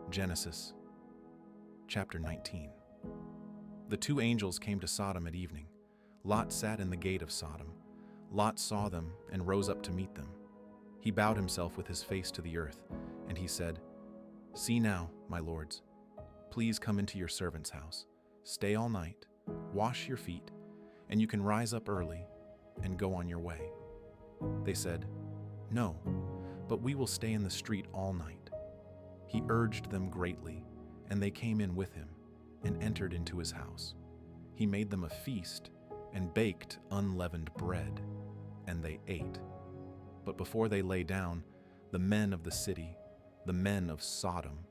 Genesis chapter 19. The two angels came to Sodom at evening. Lot sat in the gate of Sodom. Lot saw them and rose up to meet them. He bowed himself with his face to the earth, and he said, "See now, my lords, please come into your servant's house. Stay all night, wash your feet, and you can rise up early and go on your way." They said, "No, but we will stay in the street all night." He urged them greatly, and they came in with him and entered into his house. He made them a feast and baked unleavened bread, and they ate. But before they lay down, the men of the city, the men of Sodom,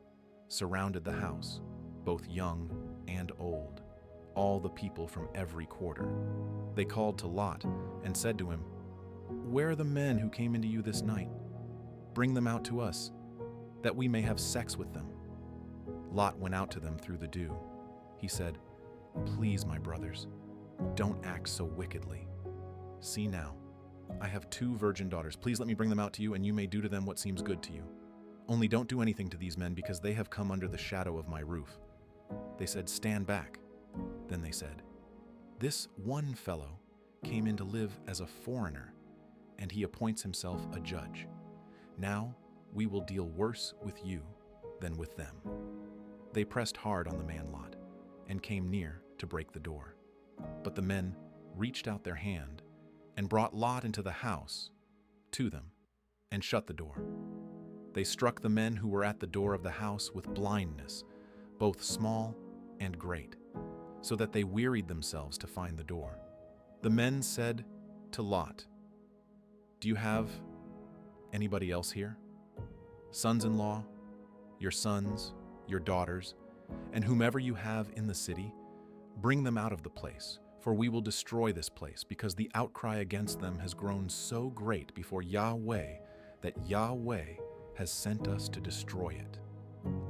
surrounded the house, both young and old, all the people from every quarter. They called to Lot and said to him, "Where are the men who came into you this night? Bring them out to us, that we may have sex with them." Lot went out to them through the dew. He said, "Please, my brothers, don't act so wickedly. See now, I have 2 virgin daughters. Please let me bring them out to you, and you may do to them what seems good to you. Only don't do anything to these men, because they have come under the shadow of my roof." They said, "Stand back." Then they said, "This one fellow came in to live as a foreigner, and he appoints himself a judge. Now we will deal worse with you than with them." They pressed hard on the man Lot and came near to break the door. But the men reached out their hand and brought Lot into the house to them and shut the door. They struck the men who were at the door of the house with blindness, both small and great, so that they wearied themselves to find the door. The men said to Lot, "Do you have anybody else here? Sons-in-law, your sons, your daughters, and whomever you have in the city, bring them out of the place, for we will destroy this place, because the outcry against them has grown so great before Yahweh that Yahweh has sent us to destroy it."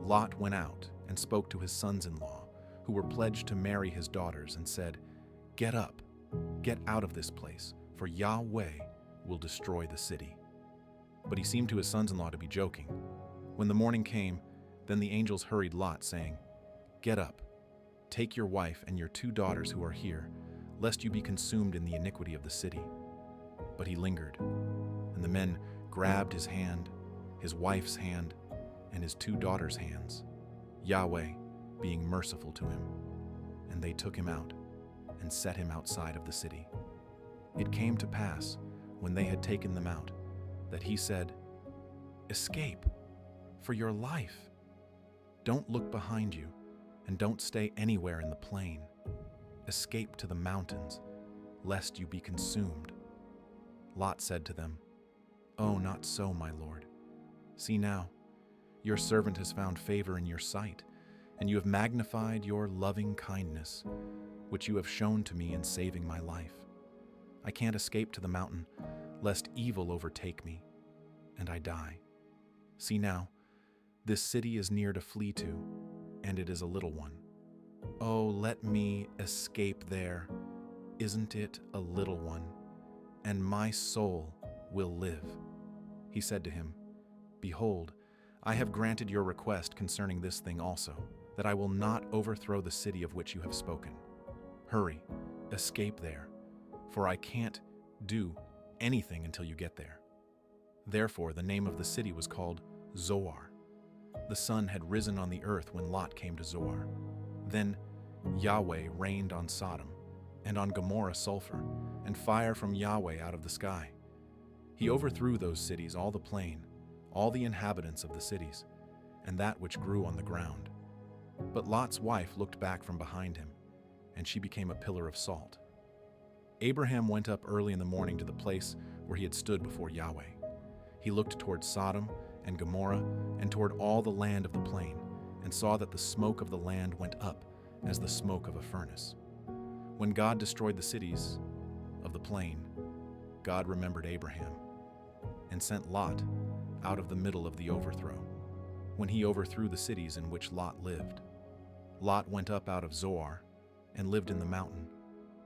Lot went out and spoke to his sons-in-law, who were pledged to marry his daughters, and said, "Get up, get out of this place, for Yahweh will destroy the city." But he seemed to his sons-in-law to be joking. When the morning came, then the angels hurried Lot, saying, "Get up, take your wife and your 2 daughters who are here, lest you be consumed in the iniquity of the city." But he lingered, and the men grabbed his hand, his wife's hand, and his 2 daughters' hands, Yahweh being merciful to him. And they took him out and set him outside of the city. It came to pass, when they had taken them out, that he said, "Escape for your life. Don't look behind you, and don't stay anywhere in the plain. Escape to the mountains, lest you be consumed." Lot said to them, "Oh, not so, my lord. See now, your servant has found favor in your sight, and you have magnified your loving kindness, which you have shown to me in saving my life. I can't escape to the mountain, lest evil overtake me, and I die. See now, this city is near to flee to, and it is a little one. Oh, let me escape there. Isn't it a little one? And my soul will live." He said to him, "Behold, I have granted your request concerning this thing also, that I will not overthrow the city of which you have spoken. Hurry, escape there, for I can't do anything until you get there." Therefore the name of the city was called Zoar. The sun had risen on the earth when Lot came to Zoar. Then Yahweh rained on Sodom, and on Gomorrah sulfur, and fire from Yahweh out of the sky. He overthrew those cities, all the plain, all the inhabitants of the cities, and that which grew on the ground. But Lot's wife looked back from behind him, and she became a pillar of salt. Abraham went up early in the morning to the place where he had stood before Yahweh. He looked toward Sodom and Gomorrah and toward all the land of the plain, and saw that the smoke of the land went up as the smoke of a furnace. When God destroyed the cities of the plain, God remembered Abraham and sent Lot out of the middle of the overthrow, when he overthrew the cities in which Lot lived. Lot went up out of Zoar and lived in the mountain,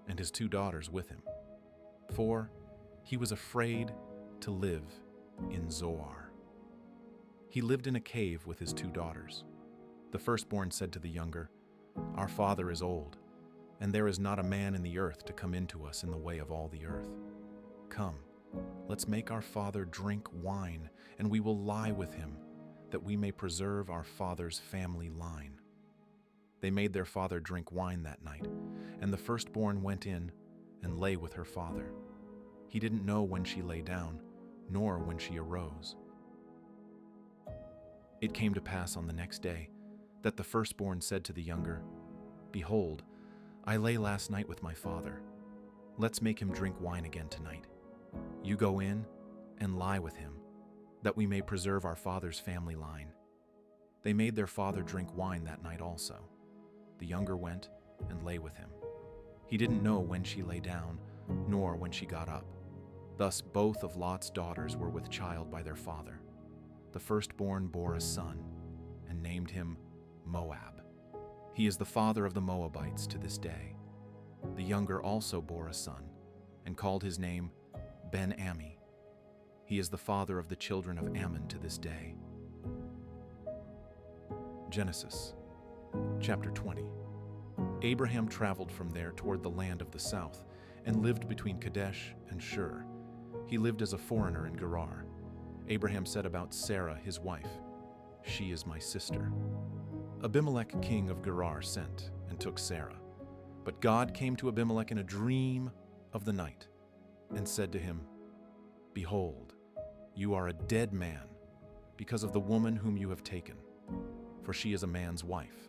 and his 2 daughters with him, for he was afraid to live in Zoar. He lived in a cave with his 2 daughters. The firstborn said to the younger, "Our father is old, and there is not a man in the earth to come into us in the way of all the earth. Come, let's make our father drink wine, and we will lie with him, that we may preserve our father's family line." They made their father drink wine that night, and the firstborn went in and lay with her father. He didn't know when she lay down, nor when she arose. It came to pass on the next day that the firstborn said to the younger, "Behold, I lay last night with my father. Let's make him drink wine again tonight. You go in and lie with him, that we may preserve our father's family line." They made their father drink wine that night also. The younger went and lay with him. He didn't know when she lay down, nor when she got up. Thus both of Lot's daughters were with child by their father. The firstborn bore a son, and named him Moab. He is the father of the Moabites to this day. The younger also bore a son, and called his name Ben-Ammi. He is the father of the children of Ammon to this day. Genesis chapter 20. Abraham traveled from there toward the land of the south, and lived between Kadesh and Shur. He lived as a foreigner in Gerar. Abraham said about Sarah, his wife, "She is my sister." Abimelech, king of Gerar, sent and took Sarah. But God came to Abimelech in a dream of the night, and said to him, "Behold, you are a dead man, because of the woman whom you have taken, for she is a man's wife."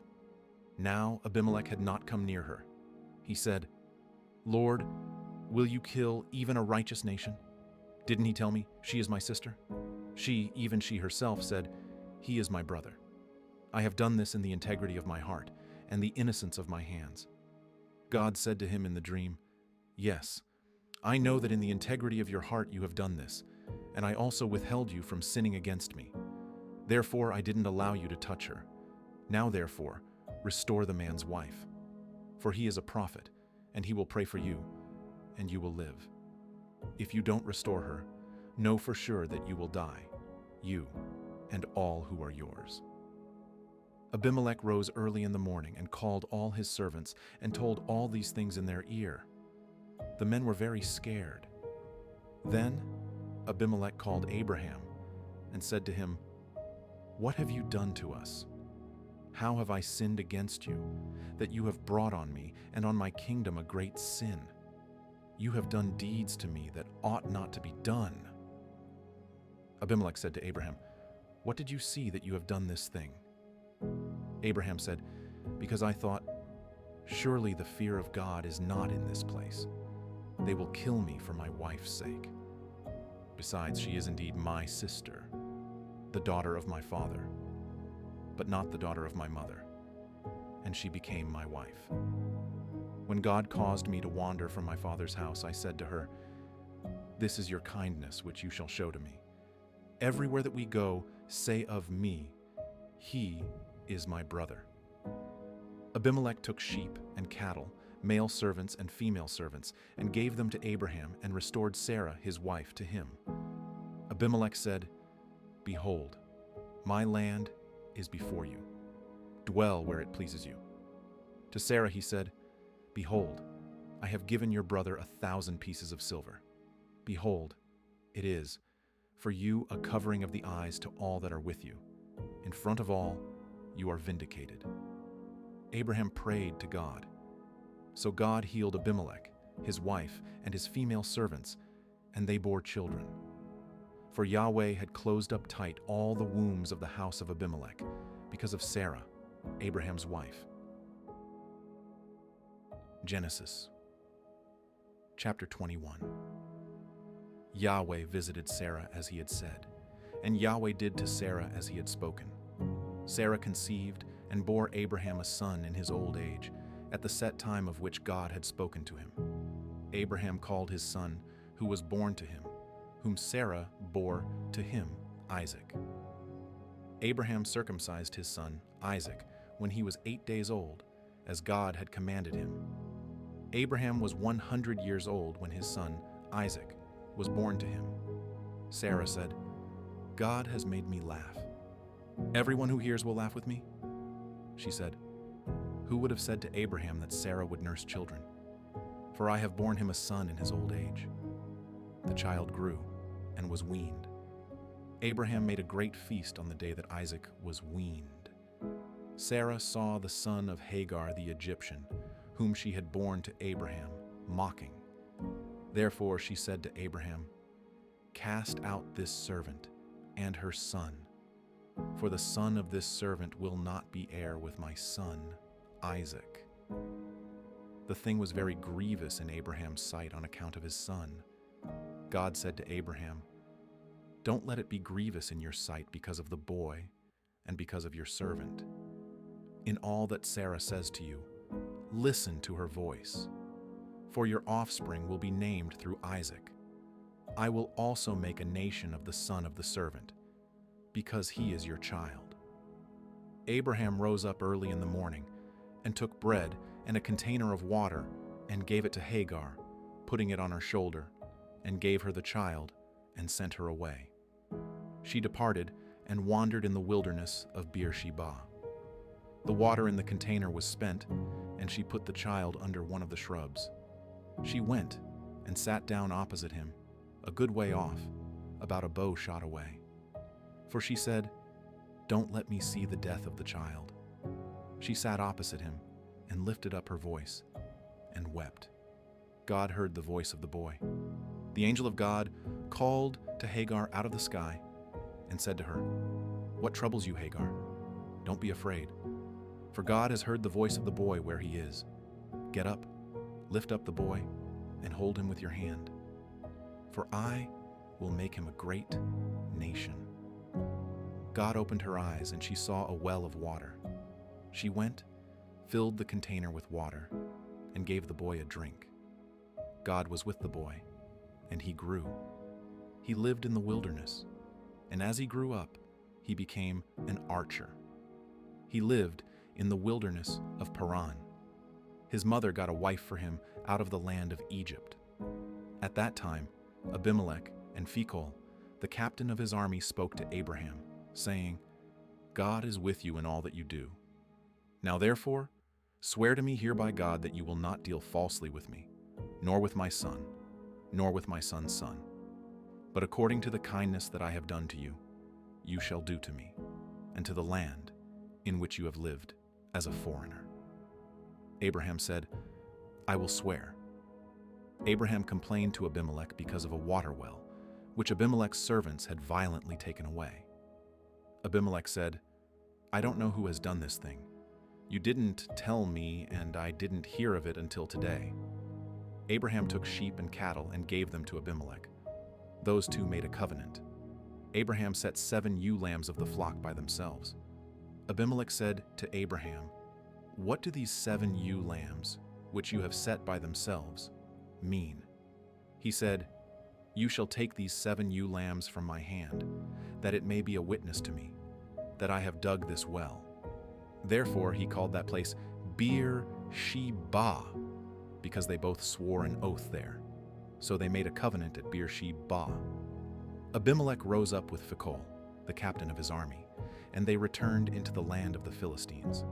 Now Abimelech had not come near her. He said, "Lord, will you kill even a righteous nation? Didn't he tell me, 'She is my sister'?" She, even she herself, said, "He is my brother." I have done this in the integrity of my heart and the innocence of my hands. God said to him in the dream, "Yes, I know that in the integrity of your heart you have done this, and I also withheld you from sinning against me. Therefore I didn't allow you to touch her. Now therefore, restore the man's wife. For he is a prophet, and he will pray for you, and you will live. If you don't restore her, know for sure that you will die, you and all who are yours." Abimelech rose early in the morning and called all his servants and told all these things in their ear. The men were very scared. Then Abimelech called Abraham and said to him, "What have you done to us? How have I sinned against you, that you have brought on me and on my kingdom a great sin? You have done deeds to me that ought not to be done." Abimelech said to Abraham, "What did you see that you have done this thing?" Abraham said, "Because I thought, surely the fear of God is not in this place. They will kill me for my wife's sake. Besides, she is indeed my sister, the daughter of my father, but not the daughter of my mother, and she became my wife. When God caused me to wander from my father's house, I said to her, 'This is your kindness which you shall show to me. Everywhere that we go, say of me, he is my brother.' Abimelech took sheep and cattle, male servants and female servants, and gave them to Abraham and restored Sarah, his wife, to him. Abimelech said, 'Behold, my land is before you. Dwell where it pleases you.' To Sarah he said, 'Behold, I have given your brother 1,000 pieces of silver. Behold, it is, for you a covering of the eyes to all that are with you. In front of all, you are vindicated.' Abraham prayed to God. So God healed Abimelech, his wife, and his female servants, and they bore children. For Yahweh had closed up tight all the wombs of the house of Abimelech, because of Sarah, Abraham's wife. Genesis chapter 21. Yahweh visited Sarah as he had said, and Yahweh did to Sarah as he had spoken. Sarah conceived and bore Abraham a son in his old age, at the set time of which God had spoken to him. Abraham called his son, who was born to him, whom Sarah bore to him, Isaac. Abraham circumcised his son, Isaac, when he was 8 days old, as God had commanded him. Abraham was 100 years old when his son, Isaac, was born to him. Sarah said, "God has made me laugh. Everyone who hears will laugh with me." she said, "Who would have said to Abraham that Sarah would nurse children? For I have borne him a son in his old age." The child grew and was weaned. Abraham made a great feast on the day that Isaac was weaned. Sarah saw the son of Hagar the Egyptian, whom she had borne to Abraham, mocking. Therefore she said to Abraham, "Cast out this servant and her son, for the son of this servant will not be heir with my son, Isaac." The thing was very grievous in Abraham's sight on account of his son. God said to Abraham, "Don't let it be grievous in your sight because of the boy and because of your servant. In all that Sarah says to you, listen to her voice. For your offspring will be named through Isaac. I will also make a nation of the son of the servant, because he is your child." Abraham rose up early in the morning and took bread and a container of water and gave it to Hagar, putting it on her shoulder, and gave her the child and sent her away. She departed and wandered in the wilderness of Beersheba. The water in the container was spent, and she put the child under one of the shrubs. She went and sat down opposite him, a good way off, about a bow shot away. For she said, "Don't let me see the death of the child." She sat opposite him and lifted up her voice and wept. God heard the voice of the boy. The angel of God called to Hagar out of the sky and said to her, "What troubles you, Hagar? Don't be afraid, for God has heard the voice of the boy where he is. Get up, lift up the boy, and hold him with your hand. For I will make him a great nation." God opened her eyes, and she saw a well of water. She went, filled the container with water, and gave the boy a drink. God was with the boy, and he grew. He lived in the wilderness, and as he grew up, he became an archer. He lived in the wilderness of Paran. His mother got a wife for him out of the land of Egypt. At that time, Abimelech and Phicol, the captain of his army, spoke to Abraham, saying, "God is with you in all that you do. Now therefore, swear to me here by God that you will not deal falsely with me, nor with my son, nor with my son's son. But according to the kindness that I have done to you, you shall do to me, and to the land in which you have lived as a foreigner." Abraham said, "I will swear." Abraham complained to Abimelech because of a water well, which Abimelech's servants had violently taken away. Abimelech said, "I don't know who has done this thing. You didn't tell me, and I didn't hear of it until today." Abraham took sheep and cattle and gave them to Abimelech. Those two made a covenant. Abraham set 7 ewe lambs of the flock by themselves. Abimelech said to Abraham, "What do these 7 ewe lambs, which you have set by themselves, mean?" He said, "You shall take these 7 ewe lambs from my hand, that it may be a witness to me, that I have dug this well." Therefore he called that place Beer-sheba, because they both swore an oath there. So they made a covenant at Beer-sheba. Abimelech rose up with Phicol, the captain of his army, and they returned into the land of the Philistines.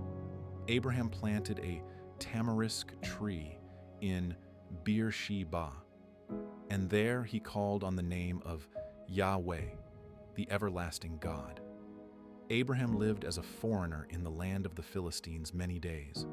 Abraham planted a tamarisk tree in Beer-sheba, and there he called on the name of Yahweh, the everlasting God. Abraham lived as a foreigner in the land of the Philistines many days.